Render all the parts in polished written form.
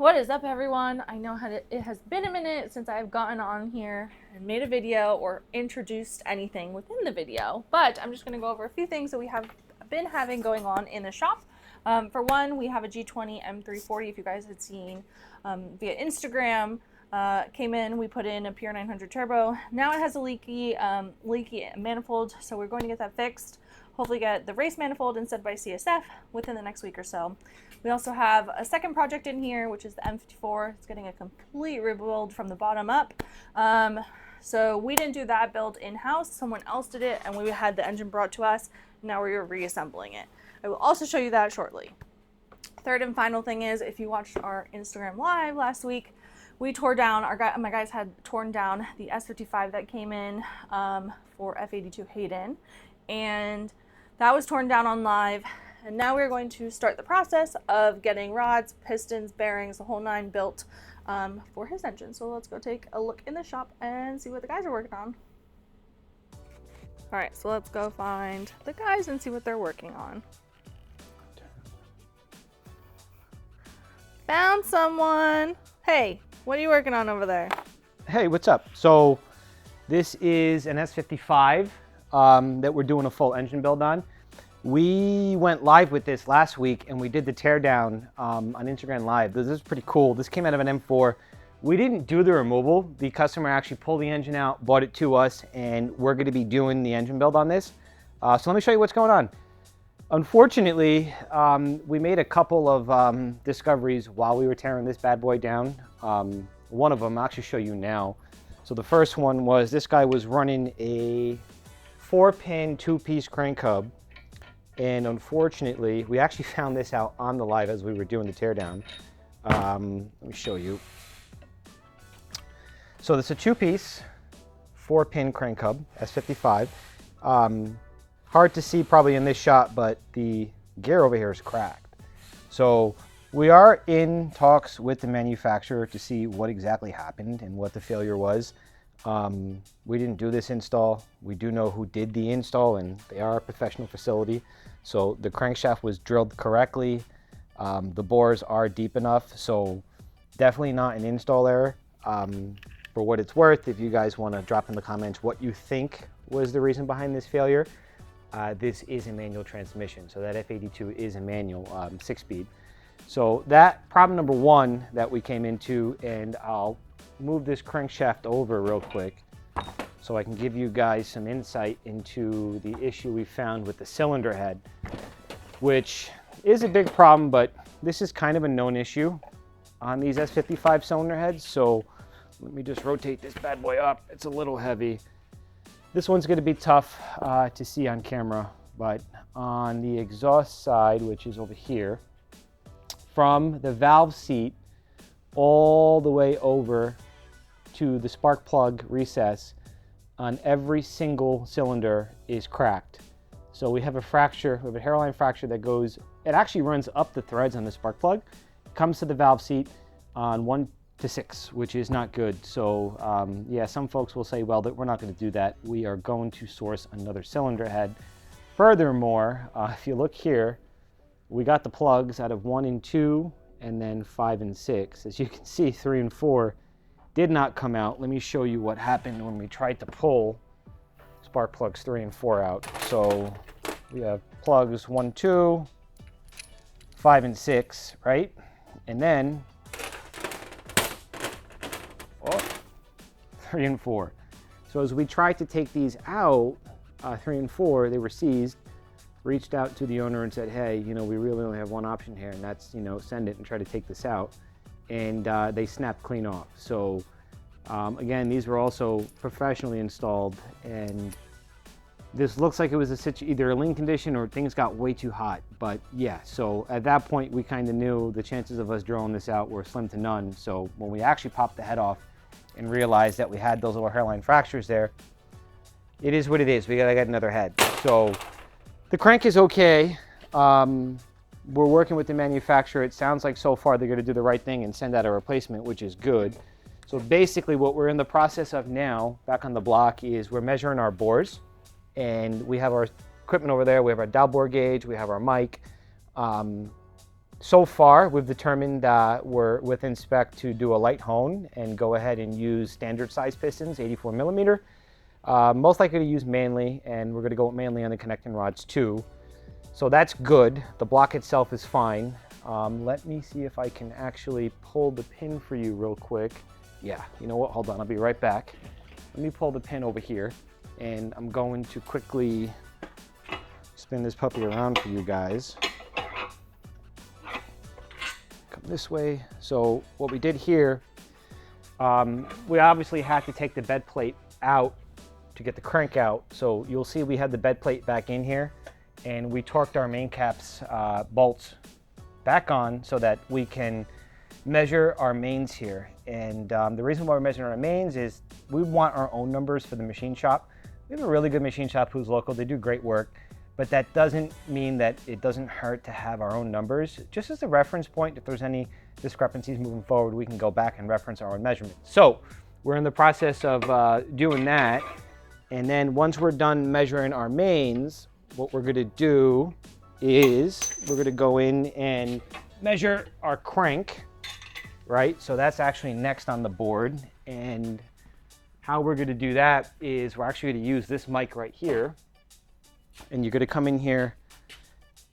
What is up, everyone? I know it has been a minute since I've gotten on here and made a video or introduced anything within the video, but I'm just going to go over a few things that we have been having going on in the shop. For one, we have a G20 M340, if you guys had seen via Instagram. Came in, we put in a Pure 900 turbo. Now it has a leaky manifold, so we're going to get that fixed. Hopefully get the race manifold instead by CSF within the next week or so. We also have a second project in here, which is the M54. It's getting a complete rebuild from the bottom up. So we didn't do that build in-house. Someone else did it, and we had the engine brought to us. Now we're reassembling it. I will also show you that shortly. Third and final thing is, if you watched our Instagram live last week, we tore down, my guys had torn down the S55 that came in for F82 Hayden, and that was torn down on live. And now we're going to start the process of getting rods, pistons, bearings, the whole nine built for his engine. So let's go take a look in the shop and see what the guys are working on. All right, so let's go find the guys and see what they're working on. Found someone. Hey, what are you working on over there? Hey, what's up? So this is an S55 that we're doing a full engine build on. We went live with this last week and we did the teardown on Instagram Live. This is pretty cool. This came out of an M4. We didn't do the removal. The customer actually pulled the engine out, brought it to us, and we're going to be doing the engine build on this. So let me show you what's going on. Unfortunately, we made a couple of discoveries while we were tearing this bad boy down. One of them I'll actually show you now. So the first one was this guy was running a 4-pin 2-piece crank hub. And unfortunately, we actually found this out on the live as we were doing the teardown. Let me show you. So this is a 2-piece 4-pin crank hub, S55. Hard to see probably in this shot, but the gear over here is cracked. So we are in talks with the manufacturer to see what exactly happened and what the failure was. We didn't do this install. We do know who did the install, and they are a professional facility. So the crankshaft was drilled correctly. The bores are deep enough, so definitely not an install error. For what it's worth, if you guys want to drop in the comments what you think was the reason behind this failure, this is a manual transmission. So that F82 is a manual 6-speed. So that problem number one that we came into, and I'll move this crankshaft over real quick so I can give you guys some insight into the issue we found with the cylinder head, which is a big problem, but this is kind of a known issue on these S55 cylinder heads. So let me just rotate this bad boy up. It's a little heavy. This one's going to be tough to see on camera, but on the exhaust side, which is over here, from the valve seat all the way over to the spark plug recess on every single cylinder is cracked. So we have a fracture, we have a hairline fracture that goes, it actually runs up the threads on the spark plug, comes to the valve seat on 1 to 6, which is not good. So yeah, some folks will say, well, that we're not going to do that. We are going to source another cylinder head. Furthermore, if you look here, we got the plugs out of 1 and 2 and then 5 and 6. As you can see, 3 and 4 did not come out. Let me show you what happened when we tried to pull spark plugs 3 and 4 out. So we have plugs 1, 2, 5 and 6, right? And then 3 and 4. So as we tried to take these out, 3 and 4, they were seized. Reached out to the owner and said, hey, you know, we really only have one option here, and that's, you know, send it and try to take this out. And they snapped clean off. So again, these were also professionally installed, and this looks like it was either a lean condition or things got way too hot. But yeah, so at that point we kind of knew the chances of us drilling this out were slim to none. So when we actually popped the head off and realized that we had those little hairline fractures there, it is what it is. We gotta get another head. So the crank is okay. We're working with the manufacturer. It sounds like so far they're going to do the right thing and send out a replacement, which is good. So basically what we're in the process of now, back on the block, is we're measuring our bores. And we have our equipment over there. We have our dial bore gauge. We have our mic. So far, we've determined that we're within spec to do a light hone and go ahead and use standard size pistons, 84 millimeter. Most likely to use manly, and we're going to go manly on the connecting rods too. So that's good. The block itself is fine. Let me see if I can actually pull the pin for you real quick. Yeah, you know what? Hold on, I'll be right back. Let me pull the pin over here, and I'm going to quickly spin this puppy around for you guys. Come this way. So what we did here, we obviously had to take the bed plate out to get the crank out. So you'll see we had the bed plate back in here, and we torqued our main caps bolts back on so that we can measure our mains here. And the reason why we're measuring our mains is we want our own numbers for the machine shop. We have a really good machine shop who's local. They do great work, but that doesn't mean that it doesn't hurt to have our own numbers. Just as a reference point, if there's any discrepancies moving forward, we can go back and reference our own measurements. So we're in the process of doing that. And then once we're done measuring our mains, what we're gonna do is we're gonna go in and measure our crank, right? So that's actually next on the board. And how we're gonna do that is we're actually gonna use this mic right here. And you're gonna come in here,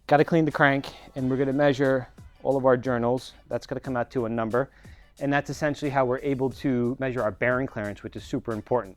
gotta clean the crank, and we're gonna measure all of our journals. That's gonna come out to a number. And that's essentially how we're able to measure our bearing clearance, which is super important.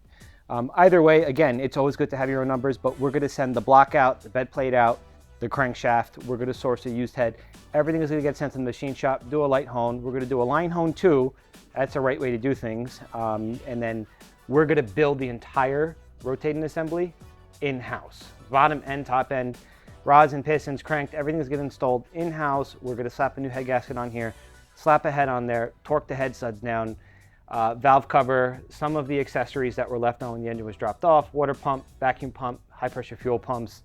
Either way, again, it's always good to have your own numbers, but we're gonna send the block out, the bed plate out, the crankshaft. We're gonna source a used head. Everything is gonna get sent to the machine shop, do a light hone. We're gonna do a line hone too. That's the right way to do things. And then we're gonna build the entire rotating assembly in-house. Bottom and top end, rods and pistons, cranked, everything is getting installed in-house. We're gonna slap a new head gasket on here, slap a head on there, torque the head studs down, valve cover, some of the accessories that were left on when the engine was dropped off, water pump, vacuum pump, high pressure fuel pumps,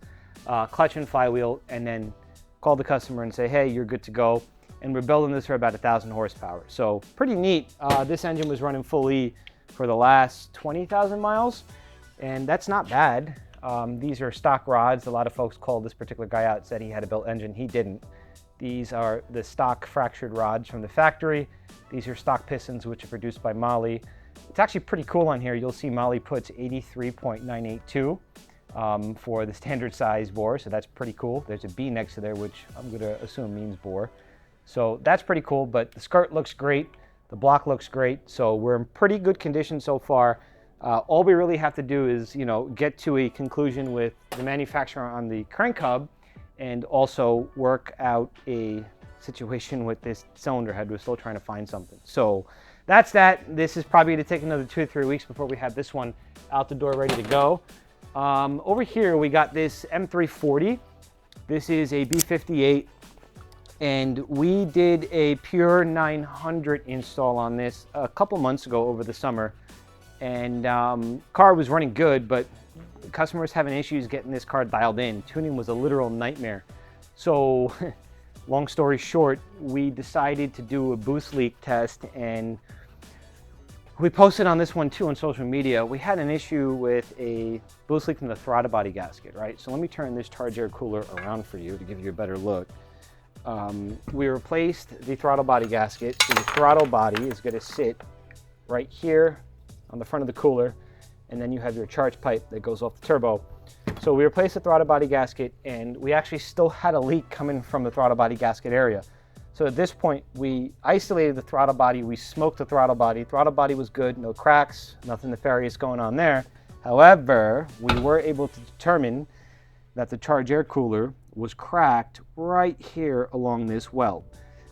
clutch and flywheel, and then call the customer and say, hey, you're good to go. And we're building this for about 1,000 horsepower. So pretty neat. This engine was running full E for the last 20,000 miles, and that's not bad. These are stock rods. A lot of folks called this particular guy out, said he had a built engine. He didn't. These are the stock fractured rods from the factory. These are stock pistons, which are produced by Molle. It's actually pretty cool on here. You'll see Molle puts 83.982 for the standard size bore, so that's pretty cool. There's a B next to there, which I'm gonna assume means bore. So that's pretty cool, but the skirt looks great. The block looks great. So we're in pretty good condition so far. All we really have to do is, get to a conclusion with the manufacturer on the crank hub and also work out a situation with this cylinder head. We're still trying to find something. So that's that. This is probably going to take another 2 or 3 weeks before we have this one out the door ready to go. Over here, we got this M340. This is a B58, and we did a pure 900 install on this a couple months ago over the summer. And car was running good, but customers having issues getting this car dialed in. Tuning was a literal nightmare. So long story short, we decided to do a boost leak test, and we posted on this one too on social media. We had an issue with a boost leak from the throttle body gasket, right? So let me turn this charge air cooler around for you to give you a better look. We replaced the throttle body gasket. The throttle body is going to sit right here on the front of the cooler, and then you have your charge pipe that goes off the turbo. So we replaced the throttle body gasket, and we actually still had a leak coming from the throttle body gasket area. So at this point, we isolated the throttle body, we smoked the throttle body. Throttle body was good, no cracks, nothing nefarious going on there. However, we were able to determine that the charge air cooler was cracked right here along this weld.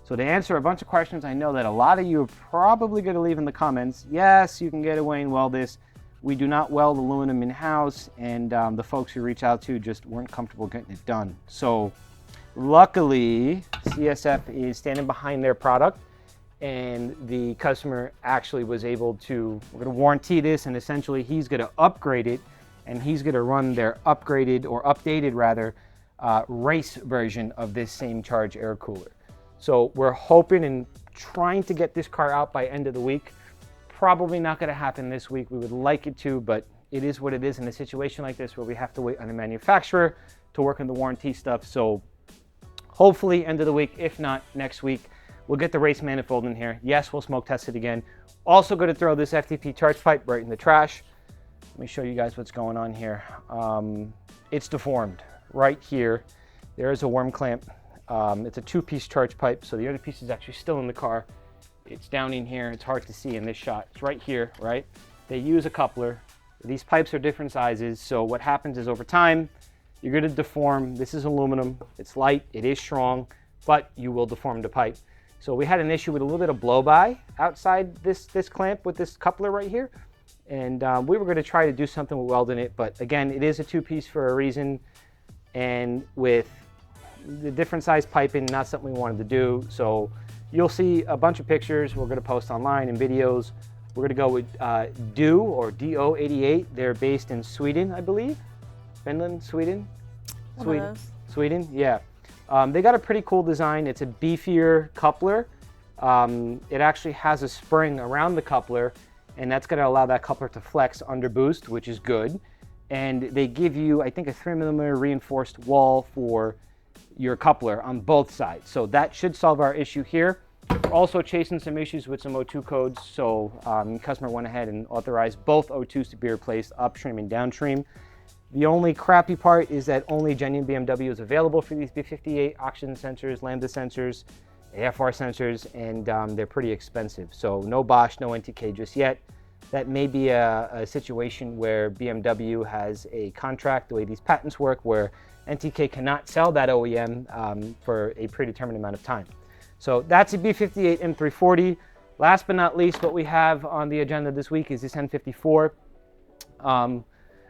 So to answer a bunch of questions I know that a lot of you are probably going to leave in the comments, yes, you can get away and weld this. We do not weld aluminum in-house, and the folks who reach out to just weren't comfortable getting it done. So luckily, CSF is standing behind their product, and the customer actually was able to, we're going to warranty this, and essentially he's going to upgrade it, and he's going to run their upgraded, or updated rather, race version of this same charge air cooler. So we're hoping and trying to get this car out by end of the week. Probably not going to happen this week. We would like it to, but it is what it is in a situation like this where we have to wait on the manufacturer to work on the warranty stuff. So hopefully end of the week, if not next week. We'll get the race manifold in here. Yes, we'll smoke test it again. Also going to throw this FTP charge pipe right in the trash. Let me show you guys what's going on here. It's deformed right here. There is a worm clamp. It's a 2-piece charge pipe, so the other piece is actually still in the car. It's down in here. It's hard to see in this shot. It's right here, right? They use a coupler. These pipes are different sizes, so what happens is over time, you're going to deform. This is aluminum. It's light. It is strong, but you will deform the pipe. So we had an issue with a little bit of blow-by outside this clamp with this coupler right here. And we were going to try to do something with welding it, but again, it is a 2-piece for a reason. And with the different size piping, not something we wanted to do. So you'll see a bunch of pictures we're going to post online and videos. We're going to go with Do or DO88. They're based in Sweden, I believe. Finland, Sweden? Sweden, yeah. They got a pretty cool design. It's a beefier coupler. It actually has a spring around the coupler, and that's going to allow that coupler to flex under boost, which is good. And they give you, I think, a 3mm reinforced wall for your coupler on both sides. So that should solve our issue here. We're also chasing some issues with some O2 codes. So customer went ahead and authorized both O2s to be replaced upstream and downstream. The only crappy part is that only genuine BMW is available for these B58 oxygen sensors, lambda sensors, AFR sensors, and they're pretty expensive. So no Bosch, no NTK just yet. That may be a situation where BMW has a contract, the way these patents work, where NTK cannot sell that OEM for a predetermined amount of time. So that's a B58 M340. Last but not least, what we have on the agenda this week is this M54.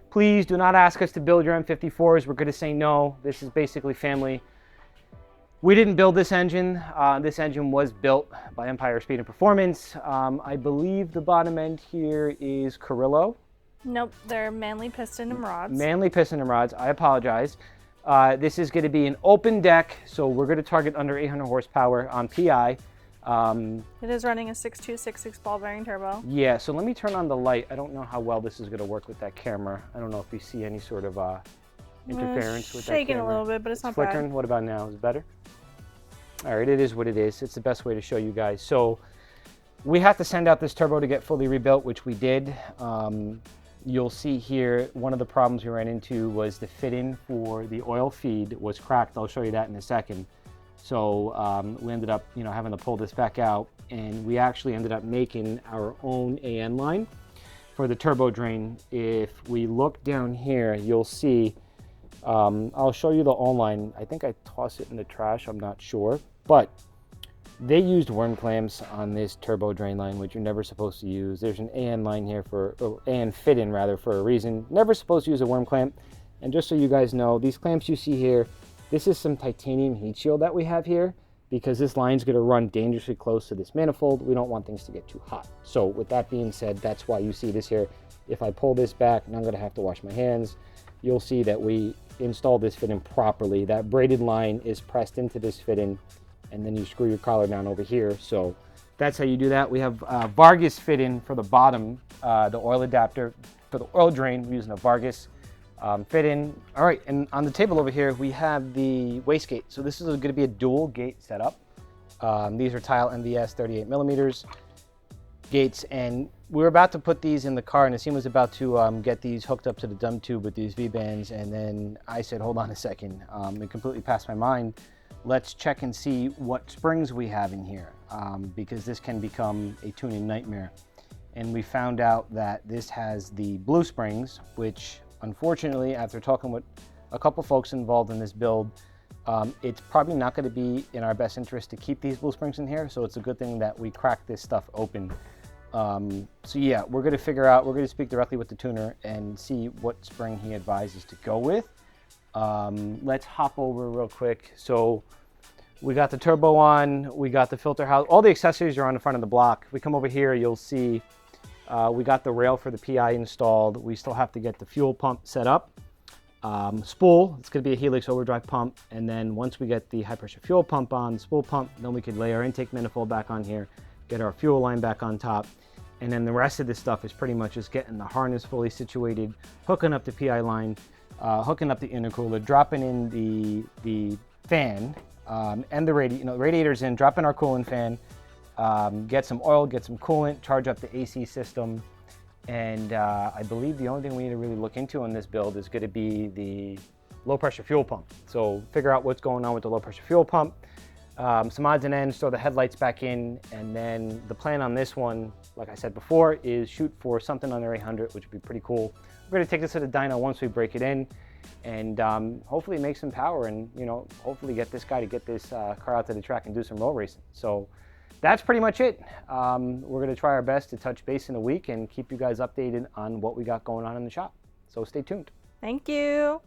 Please do not ask us to build your M54s. We're going to say no. This is basically family. We didn't build this engine. This engine was built by Empire Speed and Performance. I believe the bottom end here is Carrillo. Nope, they're Manley piston and rods. Manley piston and rods. I apologize. This is going to be an open deck, so we're going to target under 800 horsepower on PI. It is running a 6266 ball bearing turbo. Yeah, so let me turn on the light. I don't know how well this is going to work with that camera. I don't know if we see any sort of interference with that camera. Shaking a little bit, but it's not flickering. bad. What about now? Is it better? All right, it is what it is. It's the best way to show you guys. So we have to send out this turbo to get fully rebuilt, which we did. You'll see here, one of the problems we ran into was the fit-in for the oil feed was cracked. I'll show you that in a second. So we ended up, having to pull this back out, and we actually ended up making our own AN line for the turbo drain. If we look down here, you'll see, I'll show you the online. I think I tossed it in the trash, I'm not sure, but they used worm clamps on this turbo drain line, which you're never supposed to use. There's an AN line here or AN fit-in rather, for a reason. Never supposed to use a worm clamp. And just so you guys know, these clamps you see here, this is some titanium heat shield that we have here, because this line's going to run dangerously close to this manifold. We don't want things to get too hot. So with that being said, that's why you see this here. If I pull this back, and I'm going to have to wash my hands, you'll see that we installed this fit-in properly. That braided line is pressed into this fit-in, and then you screw your collar down over here. So that's how you do that. We have Vargas fit-in for the bottom, the oil adapter for the oil drain. We're using a Vargas fit-in. All right, and on the table over here, we have the wastegate. So this is going to be a dual gate setup. These are Tile MVS 38mm gates, and we were about to put these in the car, and Nassim was about to get these hooked up to the dump tube with these V-bands, and then I said, hold on a second. It completely passed my mind. Let's check and see what springs we have in here, because this can become a tuning nightmare. And we found out that this has the blue springs, which unfortunately, after talking with a couple folks involved in this build, it's probably not going to be in our best interest to keep these blue springs in here. So it's a good thing that we cracked this stuff open. So yeah, we're going to figure out, we're going to speak directly with the tuner and see what spring he advises to go with. Let's hop over real quick. So we got the turbo on, we got the filter house, all the accessories are on the front of the block. If we come over here, you'll see we got the rail for the PI installed. We still have to get the fuel pump set up. Spool, it's going to be a Helix overdrive pump. And then once we get the high pressure fuel pump on, the spool pump, then we could lay our intake manifold back on here, get our fuel line back on top. And then the rest of this stuff is pretty much just getting the harness fully situated, hooking up the PI line, hooking up the intercooler, dropping in the fan, and the radiators in, drop in our coolant fan, get some oil, get some coolant, charge up the AC system. And I believe the only thing we need to really look into on this build is going to be the low pressure fuel pump. So figure out what's going on with the low pressure fuel pump, some odds and ends, throw the headlights back in, and then the plan on this one, like I said before, is shoot for something under 800, which would be pretty cool. We're going to take this to the dyno once we break it in, and hopefully make some power, and hopefully get this guy to get this car out to the track and do some road racing. So that's pretty much it. We're going to try our best to touch base in a week and keep you guys updated on what we got going on in the shop. So stay tuned. Thank you.